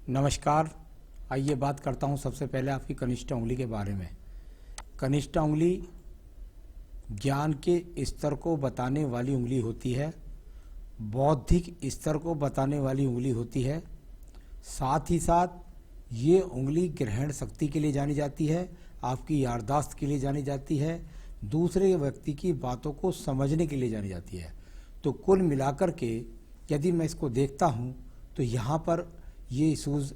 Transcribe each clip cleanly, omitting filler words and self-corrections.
नमस्कार। आइए बात करता हूँ सबसे पहले आपकी कनिष्ठ उंगली के बारे में। कनिष्ठ उंगली ज्ञान के स्तर को बताने वाली उंगली होती है, बौद्धिक स्तर को बताने वाली उंगली होती है। साथ ही साथ ये उंगली ग्रहण शक्ति के लिए जानी जाती है, आपकी याददाश्त के लिए जानी जाती है, दूसरे व्यक्ति की बातों को समझने के लिए जानी जाती है। तो कुल मिलाकर के यदि मैं इसको देखता हूँ तो यहाँ पर ये इशूज़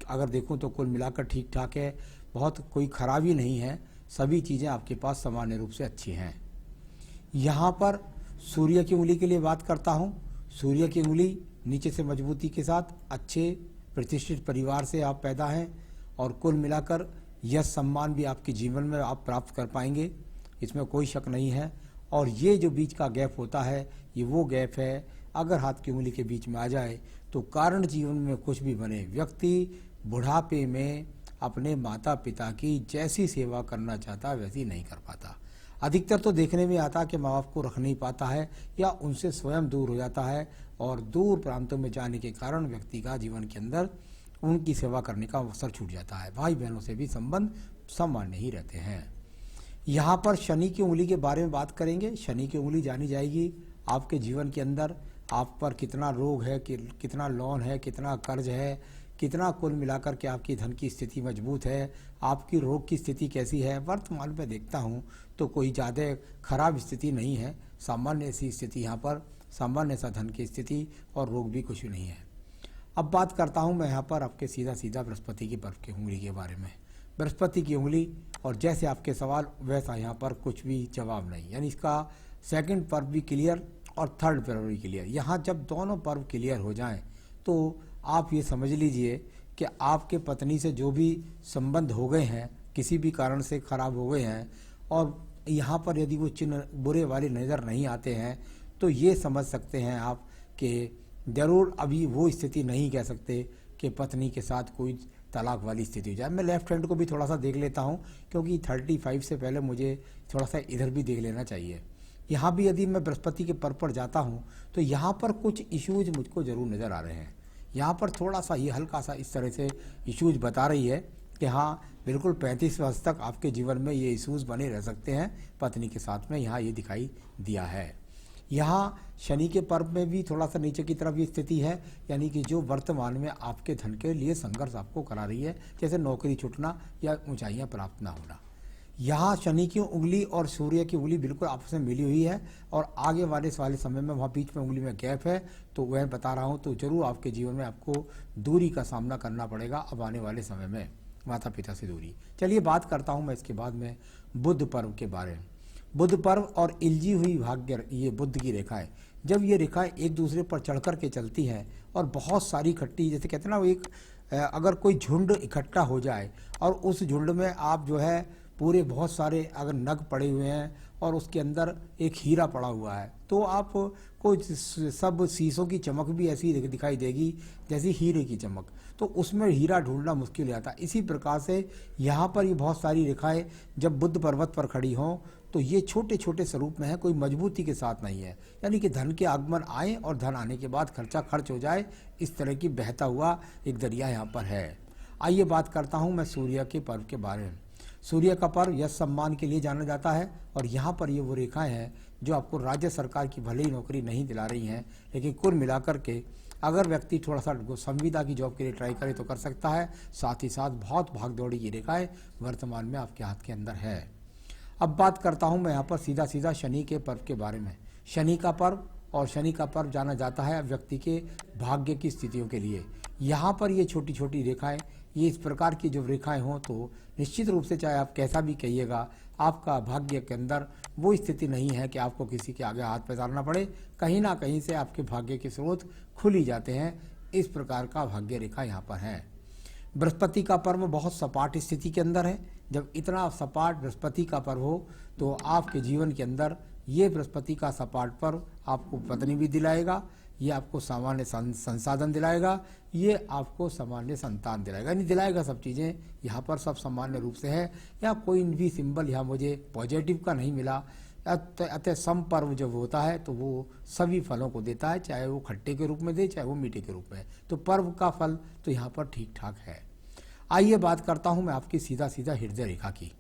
अगर देखूं तो कुल मिलाकर ठीक ठाक है, बहुत कोई खराबी नहीं है, सभी चीज़ें आपके पास सामान्य रूप से अच्छी हैं। यहाँ पर सूर्य की उंगली के लिए बात करता हूँ। सूर्य की उंगली नीचे से मजबूती के साथ अच्छे प्रतिष्ठित परिवार से आप पैदा हैं और कुल मिलाकर यश सम्मान भी आपके जीवन में आप प्राप्त कर पाएंगे, इसमें कोई शक नहीं है। और ये जो बीच का गैप होता है, ये वो गैप है, अगर हाथ की उंगली के बीच में आ जाए तो कारण जीवन में कुछ भी बने, व्यक्ति बुढ़ापे में अपने माता पिता की जैसी सेवा करना चाहता वैसी नहीं कर पाता। अधिकतर तो देखने में आता कि माँ बाप को रख नहीं पाता है या उनसे स्वयं दूर हो जाता है और दूर प्रांतों में जाने के कारण व्यक्ति का जीवन के अंदर उनकी सेवा करने का अवसर छूट जाता है। भाई बहनों से भी संबंध सामान्य ही रहते हैं। यहाँ पर शनि की उंगली के बारे में बात करेंगे। शनि की उंगली जानी जाएगी आपके जीवन के अंदर आप पर कितना रोग है, कितना लोन है, कितना कर्ज है, कितना कुल मिलाकर के आपकी धन की स्थिति मजबूत है, आपकी रोग की स्थिति कैसी है। वर्तमान में देखता हूँ तो कोई ज़्यादा खराब स्थिति नहीं है, सामान्य सी स्थिति यहाँ पर, सामान्य सा धन की स्थिति और रोग भी कुछ नहीं है। अब बात करता हूँ मैं यहाँ पर आपके सीधा बृहस्पति की पर्व की उंगली के बारे में। बृहस्पति की उंगली और जैसे आपके सवाल वैसा यहाँ पर कुछ भी जवाब नहीं, यानी इसका सेकंड पर्व भी क्लियर और थर्ड पर्व भी क्लियर। यहाँ जब दोनों पर्व क्लियर हो जाएं तो आप ये समझ लीजिए कि आपके पत्नी से जो भी संबंध हो गए हैं, किसी भी कारण से खराब हो गए हैं और यहाँ पर यदि वो चिन्ह बुरे वाले नज़र नहीं आते हैं तो ये समझ सकते हैं आप कि ज़रूर अभी वो स्थिति नहीं कह सकते कि पत्नी के साथ कोई तलाक वाली स्थिति हो जाए। मैं लेफ्ट हैंड को भी थोड़ा सा देख लेता हूँ क्योंकि 35 से पहले मुझे थोड़ा सा इधर भी देख लेना चाहिए। यहाँ भी यदि मैं बृहस्पति के पर्व पर जाता हूँ तो यहाँ पर कुछ इश्यूज मुझको ज़रूर नज़र आ रहे हैं। यहाँ पर थोड़ा सा ये हल्का सा इस तरह से इश्यूज बता रही है कि हाँ बिल्कुल 35 वर्ष तक आपके जीवन में ये इश्यूज बने रह सकते हैं पत्नी के साथ में, यहाँ ये दिखाई दिया है। यहाँ शनि के पर्व में भी थोड़ा सा नीचे की तरफ ये स्थिति है, यानी कि जो वर्तमान में आपके धन के लिए संघर्ष आपको करा रही है, जैसे नौकरी छूटना या ऊंचाइयाँ प्राप्त ना होना। यहाँ शनि की उंगली और सूर्य की उंगली बिल्कुल आपस में मिली हुई है और आगे वाले समय में वहाँ बीच में उंगली में गैप है, तो वह बता रहा हूँ तो जरूर आपके जीवन में आपको दूरी का सामना करना पड़ेगा अब आने वाले समय में, माता पिता से दूरी। चलिए बात करता हूँ मैं इसके बाद में बुध पर्व के बारे में। बुध पर्व और इलझी हुई भाग्य, ये बुध की रेखाएं, जब ये रेखाएं एक दूसरे पर चढ़ कर के चलती हैं और बहुत सारी इकट्ठी, जैसे कहते हैं ना, एक अगर कोई झुंड इकट्ठा हो जाए और उस झुंड में आप जो है पूरे बहुत सारे अगर नग पड़े हुए हैं और उसके अंदर एक हीरा पड़ा हुआ है तो आपको सब शीशों की चमक भी ऐसी दिखाई देगी जैसी हीरे की चमक, तो उसमें हीरा ढूंढना मुश्किल हो जाता है। इसी प्रकार से यहाँ पर ये बहुत सारी रेखाएं जब बुध पर्वत पर खड़ी हों तो ये छोटे छोटे स्वरूप में है, कोई मजबूती के साथ नहीं है, यानी कि धन के आगमन आए और धन आने के बाद खर्चा खर्च हो जाए, इस तरह की बहता हुआ एक दरिया यहाँ पर है। आइए बात करता हूँ मैं सूर्य के पर्व के बारे में। सूर्य का पर्व यश सम्मान के लिए जाना जाता है और यहाँ पर ये वो रेखाएं हैं जो आपको राज्य सरकार की भले ही नौकरी नहीं दिला रही हैं, लेकिन कुल मिलाकर के अगर व्यक्ति थोड़ा सा संविदा की जॉब के लिए ट्राई करे तो कर सकता है। साथ ही साथ बहुत भाग दौड़ी की रेखाएं वर्तमान में आपके हाथ के अंदर है। अब बात करता हूँ मैं यहाँ पर सीधा शनि के पर्व के बारे में। शनि का पर्व और शनि का पर्व जाना जाता है व्यक्ति के भाग्य की स्थितियों के लिए। यहाँ पर ये छोटी छोटी रेखाएं, ये इस प्रकार की जो रेखाएं हों तो निश्चित रूप से चाहे आप कैसा भी कहिएगा, आपका भाग्य के अंदर वो स्थिति नहीं है कि आपको किसी के आगे हाथ पैसारना पड़े, कहीं ना कहीं से आपके भाग्य के स्रोत खुल ही जाते हैं। इस प्रकार का भाग्य रेखा यहाँ पर है। बृहस्पति का पर्व बहुत सपाट स्थिति के अंदर है। जब इतना सपाट बृहस्पति का पर्व हो तो आपके जीवन के अंदर ये बृहस्पति का सपाट पर्व आपको पत्नी भी दिलाएगा, ये आपको सामान्य संसाधन दिलाएगा, ये आपको सामान्य संतान दिलाएगा, नहीं दिलाएगा, सब चीज़ें यहाँ पर सब सामान्य रूप से है। या कोई भी सिंबल यहाँ मुझे पॉजिटिव का नहीं मिला, अतः सम पर्व जब होता है तो वो सभी फलों को देता है, चाहे वो खट्टे के रूप में दे चाहे वो मीठे के रूप में। तो पर्व का फल तो यहाँ पर ठीक ठाक है। आइए बात करता हूँ मैं आपकी सीधा सीधा हृदय रेखा की।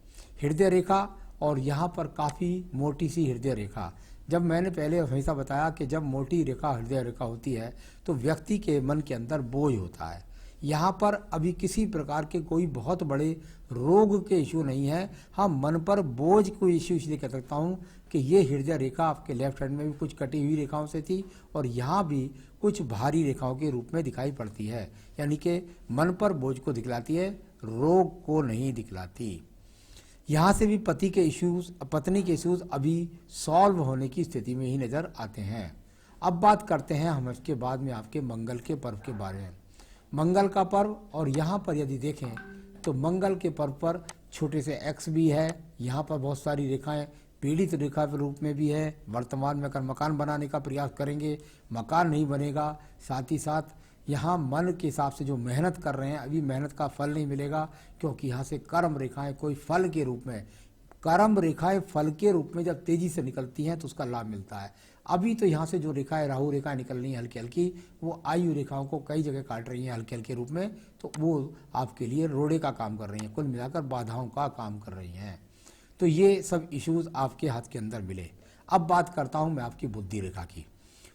हृदय रेखा, और यहाँ पर काफ़ी मोटी सी हृदय रेखा। जब मैंने पहले हमेशा बताया कि जब मोटी रेखा हृदय रेखा होती है तो व्यक्ति के मन के अंदर बोझ होता है। यहाँ पर अभी किसी प्रकार के कोई बहुत बड़े रोग के इश्यू नहीं है। हाँ, मन पर बोझ कोई इश्यू इसलिए कह सकता हूँ कि ये हृदय रेखा आपके लेफ्ट हैंड में भी कुछ कटी हुई रेखाओं से थी और यहाँ भी कुछ भारी रेखाओं के रूप में दिखाई पड़ती है, यानी कि मन पर बोझ को दिखलाती है, रोग को नहीं दिखलाती। यहाँ से भी पति के इश्यूज, पत्नी के इश्यूज अभी सॉल्व होने की स्थिति में ही नजर आते हैं। अब बात करते हैं हम इसके बाद में आपके मंगल के पर्व के बारे में। मंगल का पर्व, और यहाँ पर यदि देखें तो मंगल के पर्व पर छोटे से एक्स भी है, यहाँ पर बहुत सारी रेखाएं पीड़ित रेखा के रूप में भी है। वर्तमान में अगर मकान बनाने का प्रयास करेंगे, मकान नहीं बनेगा। साथ ही साथ यहाँ मन के हिसाब से जो मेहनत कर रहे हैं अभी मेहनत का फल नहीं मिलेगा, क्योंकि यहाँ से कर्म रेखाएं कोई फल के रूप में, कर्म रेखाएं फल के रूप में जब तेजी से निकलती हैं तो उसका लाभ मिलता है। अभी तो यहाँ से जो रेखाएं राहु रेखाएं निकल रही हैं हल्की हल्की, वो आयु रेखाओं को कई जगह काट रही हैं हल्के हल्के रूप में, तो वो आपके लिए रोड़े का काम कर रही हैं, कुल मिलाकर बाधाओं का काम कर रही हैं। तो ये सब इश्यूज आपके हाथ के अंदर मिले। अब बात करता हूँ मैं आपकी बुद्धि रेखा की।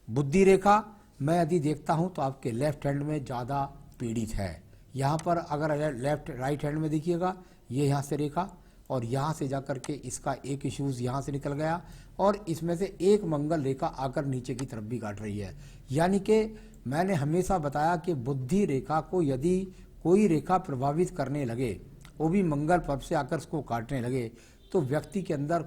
बुद्धि रेखा मैं यदि देखता हूँ तो आपके लेफ्ट हैंड में ज़्यादा पीड़ित है। यहाँ पर अगर लेफ्ट राइट हैंड में देखिएगा, ये यहाँ से रेखा और यहाँ से जाकर के इसका एक इश्यूज यहाँ से निकल गया और इसमें से एक मंगल रेखा आकर नीचे की तरफ भी काट रही है। यानी कि मैंने हमेशा बताया कि बुद्धि रेखा को यदि कोई रेखा प्रभावित करने लगे, वो भी मंगल पर्व से आकर उसको काटने लगे, तो व्यक्ति के अंदर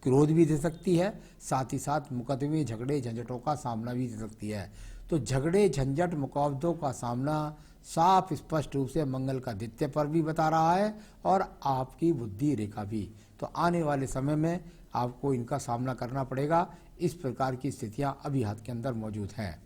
क्रोध भी दे सकती है, साथ ही साथ मुकदमे झगड़े झंझटों का सामना भी दे सकती है। तो झगड़े झंझट मुकदमों का सामना साफ स्पष्ट रूप से मंगल का द्वितीय पर्व भी बता रहा है और आपकी बुद्धि रेखा भी। तो आने वाले समय में आपको इनका सामना करना पड़ेगा। इस प्रकार की स्थितियां अभी हाथ के अंदर मौजूद हैं।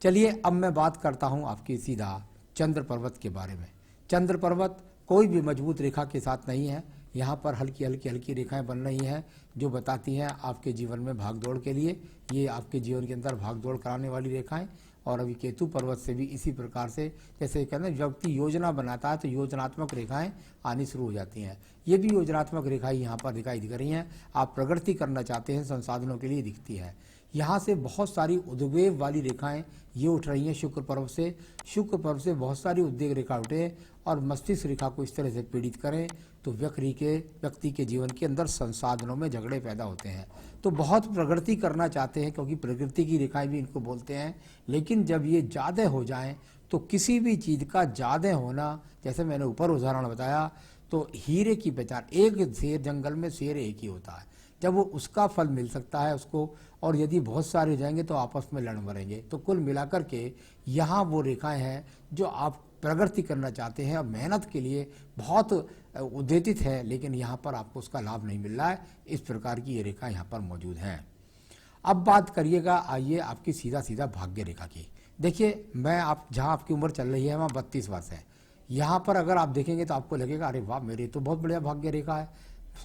चलिए अब मैं बात करता हूं आपकी सीधा चंद्र पर्वत के बारे में। चंद्र पर्वत कोई भी मजबूत रेखा के साथ नहीं है। यहाँ पर हल्की हल्की हल्की रेखाएं बन रही हैं जो बताती हैं आपके जीवन में भागदौड़ के लिए, ये आपके जीवन के अंदर भागदौड़ कराने वाली रेखाएं। और अभी केतु पर्वत से भी इसी प्रकार से, जैसे कहते हैं व्यक्ति योजना बनाता है तो योजनात्मक रेखाएं आनी शुरू हो जाती हैं। ये भी योजनात्मक रेखाएं यहाँ पर दिखाई दिख रही हैं। आप प्रगति करना चाहते हैं, संसाधनों के लिए दिखती है। यहाँ से बहुत सारी उद्वेग वाली रेखाएं ये उठ रही हैं शुक्र पर्व से। शुक्र पर्व से बहुत सारी उद्वेग रेखा उठे और मस्तिष्क रेखा को इस तरह से पीड़ित करें तो व्यक्ति के जीवन के अंदर संसाधनों में झगड़े पैदा होते हैं। तो बहुत प्रगति करना चाहते हैं, क्योंकि प्रगति की रेखाएं भी इनको बोलते हैं। लेकिन जब ये ज़्यादा हो जाएं तो किसी भी चीज़ का ज़्यादा होना, जैसे मैंने ऊपर उदाहरण बताया, तो हीरे की पहचान, एक शेर जंगल में शेर एक ही होता है, जब वो उसका फल मिल सकता है उसको, और यदि बहुत सारे हो जाएंगे तो आपस में लड़ मरेंगे। तो कुल मिलाकर के यहाँ वो रेखाएं हैं जो आप प्रगति करना चाहते हैं और मेहनत के लिए बहुत उद्देशित है, लेकिन यहाँ पर आपको उसका लाभ नहीं मिल रहा है। इस प्रकार की ये रेखा यहाँ पर मौजूद हैं। अब बात करिएगा, आइए आपकी सीधा सीधा भाग्य रेखा की। देखिए, मैं आप जहाँ आपकी उम्र चल रही है वहाँ 32 वर्ष है। यहाँ पर अगर आप देखेंगे तो आपको लगेगा अरे वाह, मेरे तो बहुत बढ़िया भाग्य रेखा है।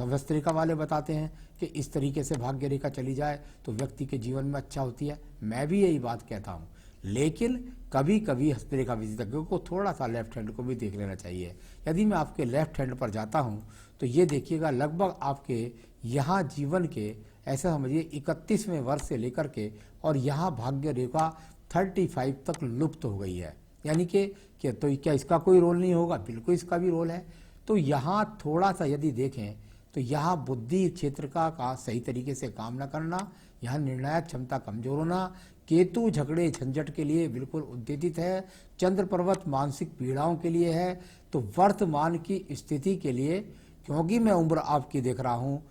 हस्त रेखा वाले बताते हैं कि इस तरीके से भाग्य रेखा चली जाए तो व्यक्ति के जीवन में अच्छा होती है। मैं भी यही बात कहता हूँ, लेकिन कभी कभी हस्तरेखा विशेषज्ञों को थोड़ा सा लेफ्ट हैंड को भी देख लेना चाहिए। यदि मैं आपके लेफ्ट हैंड पर जाता हूं तो ये देखिएगा, लगभग आपके यहाँ जीवन के ऐसा समझिए 31वें वर्ष से लेकर के और यहाँ भाग्य रेखा 35 तक लुप्त हो गई है। यानी कि तो क्या इसका कोई रोल नहीं होगा? बिल्कुल इसका भी रोल है। तो यहाँ थोड़ा सा यदि देखें तो यहाँ बुद्धि क्षेत्र का सही तरीके से काम न करना, यहाँ निर्णायक क्षमता कमजोर होना, केतु झगड़े झंझट के लिए बिल्कुल उद्देशित है। चंद्र पर्वत मानसिक पीड़ाओं के लिए है। तो वर्तमान की स्थिति के लिए, क्योंकि मैं उम्र आपकी देख रहा हूँ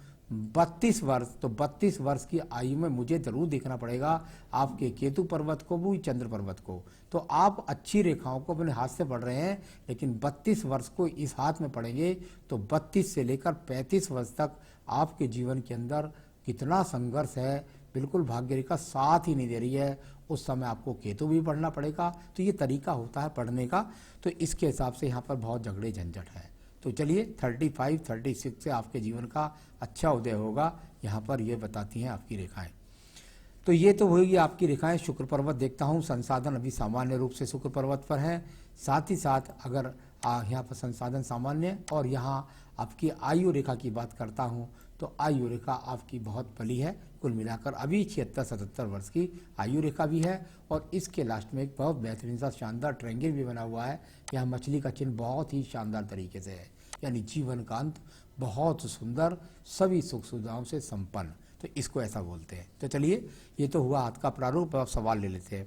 32 वर्ष, तो 32 वर्ष की आयु में मुझे जरूर देखना पड़ेगा आपके केतु पर्वत को भी, चंद्र पर्वत को। तो आप अच्छी रेखाओं को अपने हाथ से पढ़ रहे हैं, लेकिन 32 वर्ष को इस हाथ में पढ़ेंगे तो 32 से लेकर 35 वर्ष तक आपके जीवन के अंदर कितना संघर्ष है, बिल्कुल भाग्य रेखा साथ ही नहीं दे रही है। उस समय आपको केतु भी पढ़ना पड़ेगा। तो ये तरीका होता है पढ़ने का। तो इसके हिसाब से यहाँ पर बहुत झगड़े झंझट है। तो चलिए 35, 36 से आपके जीवन का अच्छा उदय होगा, यहाँ पर ये बताती हैं आपकी रेखाएं। तो ये तो होगी आपकी रेखाएं। शुक्र पर्वत देखता हूँ, संसाधन अभी सामान्य रूप से शुक्र पर्वत पर हैं। साथ ही साथ अगर यहाँ पर संसाधन सामान्य और यहाँ आपकी आयु रेखा की बात करता हूँ तो आयु रेखा आपकी बहुत बड़ी है। कुल मिलाकर अभी 76-77 वर्ष की आयु रेखा भी है और इसके लास्ट में एक बहुत बेहतरीन सा शानदार ट्रायंगल भी बना हुआ है। यहाँ मछली का चिन्ह बहुत ही शानदार तरीके से है, यानी जीवन का अंत बहुत सुंदर, सभी सुख सुविधाओं से संपन्न, तो इसको ऐसा बोलते हैं। तो चलिए, ये तो हुआ हाथ का प्रारूप। अब सवाल ले लेते हैं।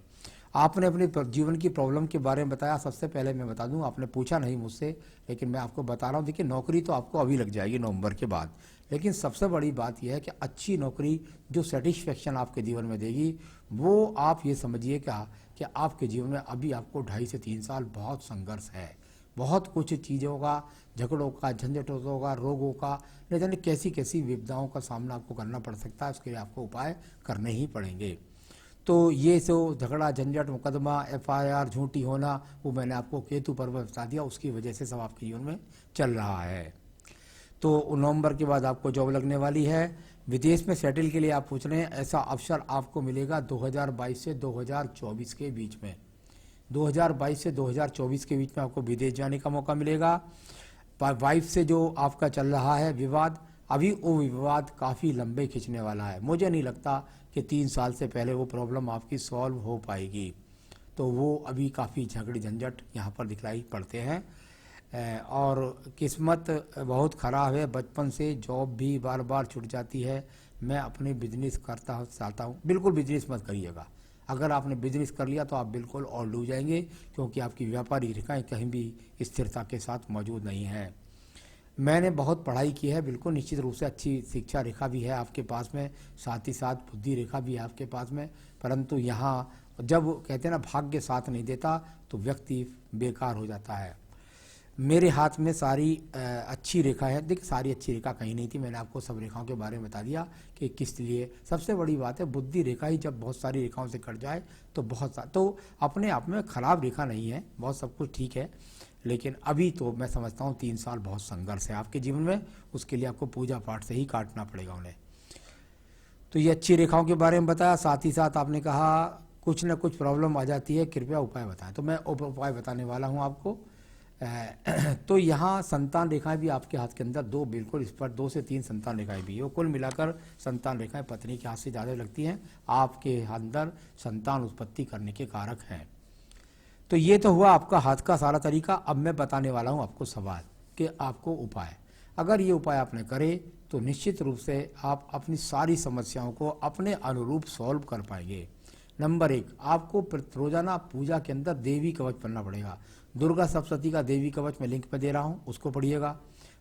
आपने अपने जीवन की प्रॉब्लम के बारे में बताया। सबसे पहले मैं बता दूं, आपने पूछा नहीं मुझसे, लेकिन मैं आपको बता रहा हूं। देखिए, नौकरी तो आपको अभी लग जाएगी नवंबर के बाद, लेकिन सबसे बड़ी बात यह है कि अच्छी नौकरी जो सेटिस्फेक्शन आपके जीवन में देगी, वो आप ये समझिए क्या कि आपके जीवन में अभी आपको 2.5 से 3 साल बहुत संघर्ष है। बहुत कुछ चीज़ों का, झगड़ों का, झंझटों का, रोगों का, न जाने कैसी कैसी विपदाओं का सामना आपको करना पड़ सकता है। उसके लिए आपको उपाय करने ही पड़ेंगे। तो ये जो झगड़ा, झंझट, मुकदमा, FIR झूठी होना, वो मैंने आपको केतु पर्वत बता दिया, उसकी वजह से सब आपके जीवन में चल रहा है। तो नवंबर के बाद आपको जॉब लगने वाली है। विदेश में सेटल के लिए आप पूछ रहे हैं, ऐसा अवसर आपको मिलेगा 2022 से 2024 के बीच में। 2022 से 2024 के बीच में आपको विदेश जाने का मौका मिलेगा। वाइफ से जो आपका चल रहा है विवाद, अभी वो विवाद काफ़ी लंबे खिंचने वाला है। मुझे नहीं लगता कि 3 साल से पहले वो प्रॉब्लम आपकी सॉल्व हो पाएगी। तो वो अभी काफ़ी झगड़ झंझट यहाँ पर दिखलाई पड़ते हैं। और किस्मत बहुत ख़राब है। बचपन से जॉब भी बार बार छूट जाती है। मैं अपने बिजनेस करता चाहता हूँ। बिल्कुल बिजनेस मत करिएगा। अगर आपने बिजनेस कर लिया तो आप बिल्कुल और डूब जाएंगे, क्योंकि आपकी व्यापारी रेखाएं कहीं भी स्थिरता के साथ मौजूद नहीं है। मैंने बहुत पढ़ाई की है, बिल्कुल निश्चित रूप से अच्छी शिक्षा रेखा भी है आपके पास में, साथ ही साथ बुद्धि रेखा भी है आपके पास में। परंतु यहाँ जब कहते हैं ना भाग्य साथ नहीं देता तो व्यक्ति बेकार हो जाता है। मेरे हाथ में सारी अच्छी रेखा है। देखिए, सारी अच्छी रेखा कहीं नहीं थी, मैंने आपको सब रेखाओं के बारे में बता दिया कि किस लिए। सबसे बड़ी बात है, बुद्धि रेखा ही जब बहुत सारी रेखाओं से कट जाए तो अपने आप में खराब रेखा नहीं है, बहुत सब कुछ ठीक है। लेकिन अभी तो मैं समझता हूँ 3 साल बहुत संघर्ष है आपके जीवन में, उसके लिए आपको पूजा पाठ से ही काटना पड़ेगा उन्हें। तो ये अच्छी रेखाओं के बारे में बताया। साथ ही साथ आपने कहा कुछ न कुछ प्रॉब्लम आ जाती है, कृपया उपाय बताएं। तो मैं उपाय बताने वाला हूँ आपको। तो यहाँ संतान रेखाएं भी आपके हाथ के अंदर बिल्कुल इस पर 2 से 3 संतान रेखाएं भी है। कुल मिलाकर संतान रेखाएं पत्नी के हाथ से ज़्यादा लगती हैं, आपके अंदर संतान उत्पत्ति करने के कारक हैं। तो ये तो हुआ आपका हाथ का सारा तरीका। अब मैं बताने वाला हूँ आपको सवाल कि आपको उपाय, अगर ये उपाय आपने करे तो निश्चित रूप से आप अपनी सारी समस्याओं को अपने अनुरूप सॉल्व कर पाएंगे। नंबर 1, आपको रोजाना पूजा के अंदर देवी कवच पढ़ना पड़ेगा। दुर्गा सप्तशती का देवी कवच मैं लिंक पे दे रहा हूँ, उसको पढ़िएगा।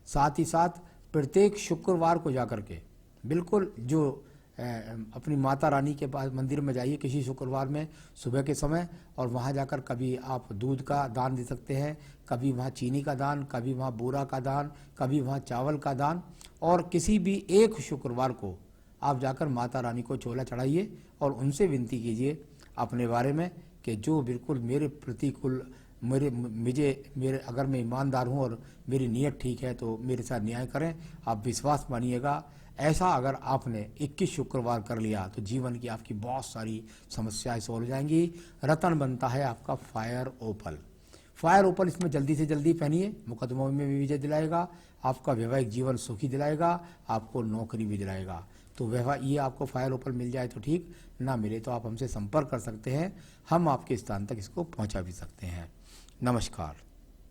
साथ ही साथ प्रत्येक शुक्रवार को जाकर के बिल्कुल जो अपनी माता रानी के पास मंदिर में जाइए किसी शुक्रवार में सुबह के समय, और वहाँ जाकर कभी आप दूध का दान दे सकते हैं, कभी वहाँ चीनी का दान, कभी वहाँ बूरा का दान, कभी वहाँ चावल का दान। और किसी भी एक शुक्रवार को आप जाकर माता रानी को चोला चढ़ाइए और उनसे विनती कीजिए अपने बारे में कि जो बिल्कुल मेरे प्रतिकूल मेरे अगर मैं ईमानदार हूँ और मेरी नीयत ठीक है तो मेरे साथ न्याय करें। आप विश्वास मानिएगा, ऐसा अगर आपने 21 शुक्रवार कर लिया तो जीवन की आपकी बहुत सारी समस्याएं सॉल्व हो जाएंगी। रतन बनता है आपका फायर ओपल। फायर ओपल इसमें जल्दी से जल्दी पहनिए, मुकदमों में भी विजय दिलाएगा, आपका वैवाहिक जीवन सुखी दिलाएगा, आपको नौकरी भी दिलाएगा। तो ये आपको फायर ओपल मिल जाए तो ठीक, ना मिले तो आप हमसे संपर्क कर सकते हैं, हम आपके स्थान तक इसको पहुंचा भी सकते हैं। नमस्कार।